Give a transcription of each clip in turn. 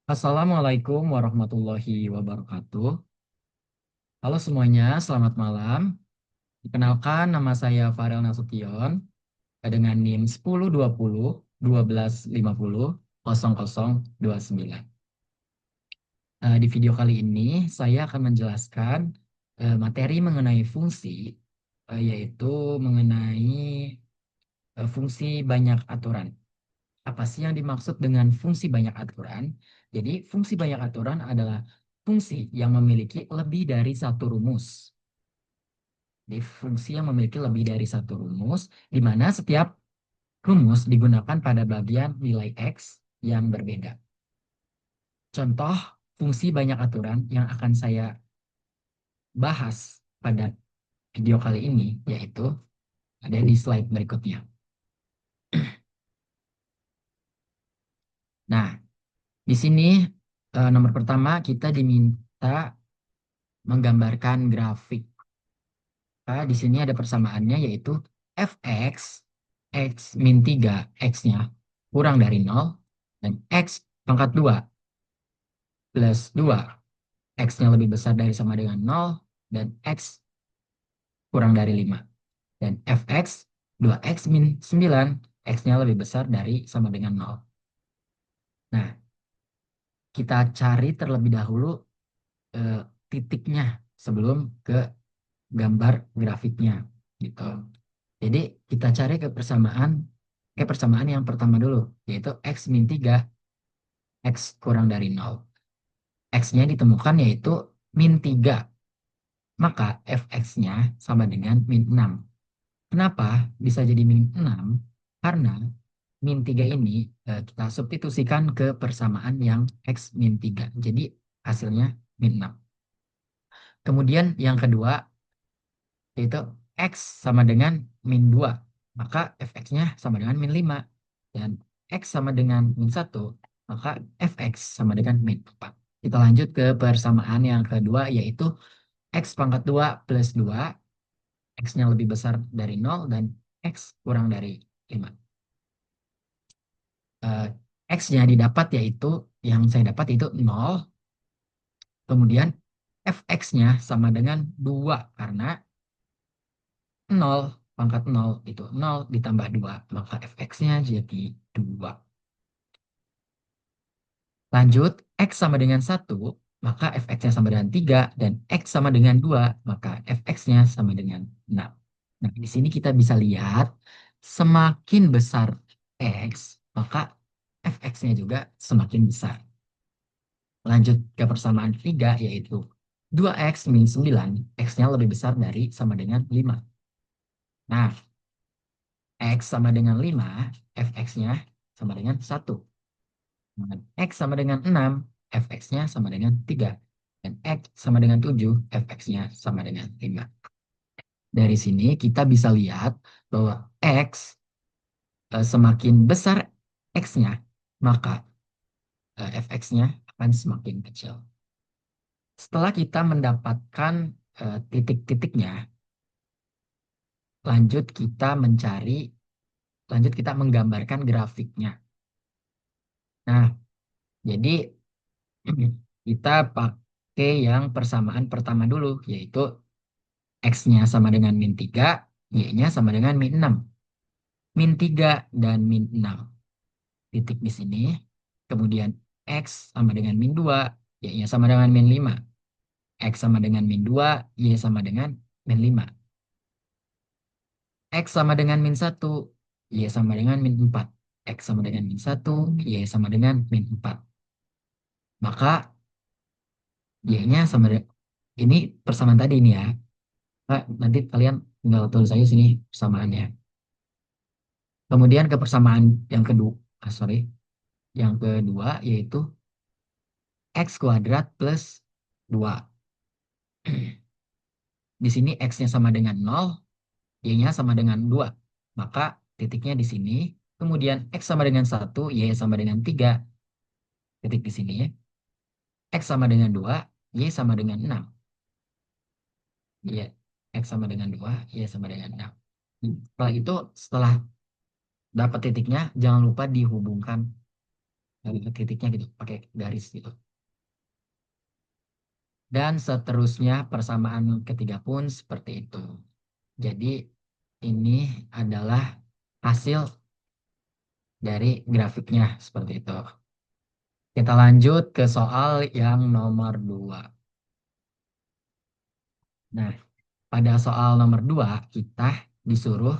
Assalamualaikum warahmatullahi wabarakatuh. Halo semuanya, selamat malam. Perkenalkan, nama saya Farel Nasution dengan NIM 1020 12 50 0029. Di video kali ini, saya akan menjelaskan materi mengenai fungsi, yaitu mengenai fungsi banyak aturan. Apa sih yang dimaksud dengan fungsi banyak aturan? Jadi, fungsi banyak aturan adalah fungsi yang memiliki lebih dari satu rumus. Jadi, fungsi yang memiliki lebih dari satu rumus, di mana setiap rumus digunakan pada bagian nilai X yang berbeda. Contoh fungsi banyak aturan yang akan saya bahas pada video kali ini, yaitu ada di slide berikutnya. Nah, di sini nomor pertama kita diminta menggambarkan grafik. Nah, di sini ada persamaannya yaitu fx, x min 3, x-nya kurang dari 0, dan x pangkat 2 plus 2, x-nya lebih besar dari sama dengan 0, dan x kurang dari 5. Dan fx 2x min 9, x-nya lebih besar dari sama dengan 0. Nah, kita cari terlebih dahulu eh, titiknya sebelum ke gambar grafiknya gitu. Jadi kita cari ke persamaan yang pertama dulu, yaitu x min 3, x kurang dari 0. X-nya ditemukan yaitu min 3, maka fx-nya sama dengan min 6. Kenapa bisa jadi min 6? Karena min 3 ini kita substitusikan ke persamaan yang x min 3. Jadi hasilnya min 6. Kemudian yang kedua, yaitu X sama dengan min 2. Maka fx-nya sama dengan min 5. Dan X sama dengan min 1, maka fx sama dengan min 4. Kita lanjut ke persamaan yang kedua, yaitu X pangkat 2 plus 2. X-nya lebih besar dari 0 dan X kurang dari 5. Eh, X-nya didapat yaitu, yang saya dapat itu 0. Kemudian fx-nya sama dengan 2 karena 0 pangkat 0 itu 0 ditambah 2, maka fx-nya jadi 2. Lanjut, x sama dengan 1, maka fx-nya sama dengan 3, dan x sama dengan 2, maka fx-nya sama dengan 6. Nah, di sini kita bisa lihat, semakin besar x, maka fx-nya juga semakin besar. Lanjut ke persamaan ketiga, yaitu 2x min 9, x-nya lebih besar dari sama dengan 5. Nah, X sama dengan 5, fx-nya sama dengan 1. X sama dengan 6, fx-nya sama dengan 3. Dan X sama dengan 7, fx-nya sama dengan 5. Dari sini kita bisa lihat bahwa X semakin besar X-nya, maka fx-nya akan semakin kecil. Setelah kita mendapatkan titik-titiknya, lanjut kita menggambarkan grafiknya. Nah, jadi kita pakai yang persamaan pertama dulu, yaitu X-nya sama dengan min 3, Y-nya sama dengan min 6. Min 3 dan min 6. Titik di sini. Kemudian X sama dengan min 2, Y-nya sama dengan min 5. X sama dengan min 2, Y sama dengan min 5. X sama dengan min 1, Y sama dengan min 4. X sama dengan min 1, Y sama dengan min 4. Maka Y-nya sama dengan, ini persamaan tadi ini ya. Nah, nanti kalian tinggal tulis aja sini persamaannya. Kemudian ke persamaan yang kedua, yang kedua yaitu x kuadrat plus 2. Di sini x-nya sama dengan 0, y-nya sama dengan 2. Maka titiknya di sini. Kemudian x sama dengan 1, y sama dengan 3. Titik di sini. X sama dengan 2, y sama dengan 6. Y, x sama dengan 2, y sama dengan 6. Setelah itu, setelah dapat titiknya, jangan lupa dihubungkan titiknya gitu, pakai garis gitu. Dan seterusnya persamaan ketiga pun seperti itu. Jadi ini adalah hasil dari grafiknya seperti itu. Kita lanjut ke soal yang nomor 2. Nah, pada soal nomor 2 kita disuruh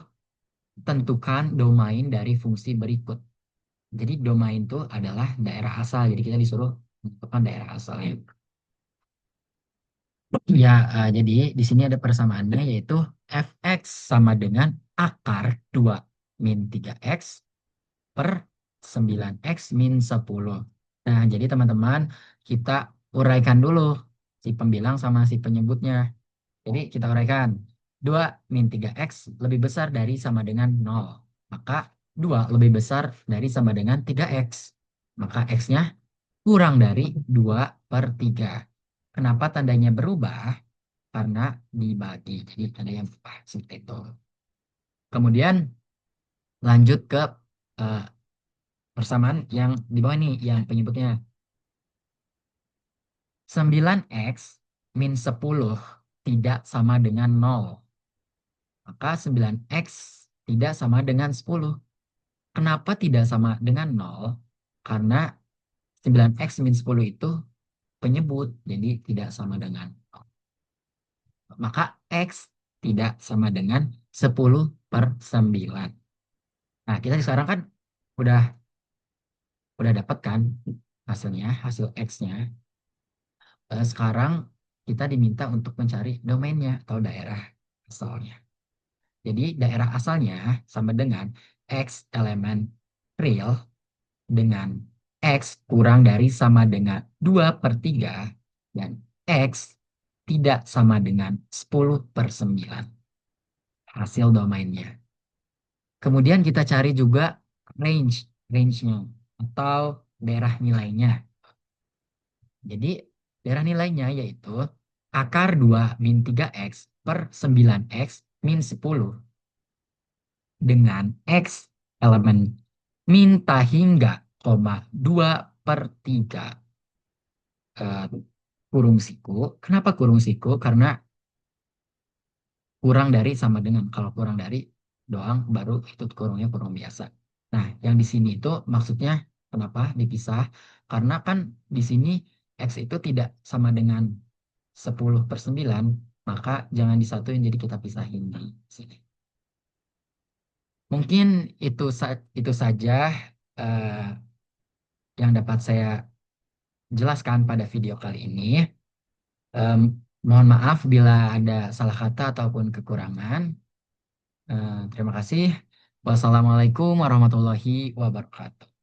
tentukan domain dari fungsi berikut. Jadi domain itu adalah daerah asal. Jadi kita disuruh menentukan daerah asalnya. Ya, jadi di sini ada persamaannya yaitu fx sama dengan akar 2 min 3x per 9x min 10. Nah, jadi teman-teman kita uraikan dulu si pembilang sama si penyebutnya. Jadi kita uraikan. 2 min 3x lebih besar dari sama dengan 0. Maka 2 lebih besar dari sama dengan 3x. Maka x-nya kurang dari 2 per 3. Kenapa tandanya berubah? Karena dibagi. Jadi ada yang berubah seperti itu. Kemudian lanjut ke eh, persamaan yang di bawah ini, yang penyebutnya. 9x min 10 tidak sama dengan 0. Maka 9x tidak sama dengan 10. Kenapa tidak sama dengan 0? Karena 9x min 10 itu penyebut, jadi tidak sama dengan 0. Maka x tidak sama dengan 10 per 9. Nah, kita sekarang kan udah udah dapat kan hasilnya, hasil x-nya. Sekarang kita diminta untuk mencari domainnya atau daerah asalnya. Jadi daerah asalnya sama dengan x elemen real dengan x kurang dari sama dengan 2 per 3 dan x tidak sama dengan 10 per 9. Hasil domainnya. Kemudian kita cari juga range-nya atau daerah nilainya. Jadi daerah nilainya yaitu akar 2 min 3x per 9x min 10 dengan x elemen minta hingga koma 2 per 3 eh, kurung siku. Kenapa kurung siku? Karena kurang dari sama dengan. Kalau kurang dari doang baru itu kurungnya kurung biasa. Nah, yang di sini itu maksudnya kenapa dipisah? Karena kan di sini X itu tidak sama dengan 10 per 9, maka jangan disatuin jadi kita pisahin di sini. Mungkin itu saja eh, yang dapat saya jelaskan pada video kali ini. Em, Mohon maaf bila ada salah kata ataupun kekurangan. Terima kasih. Wassalamualaikum warahmatullahi wabarakatuh.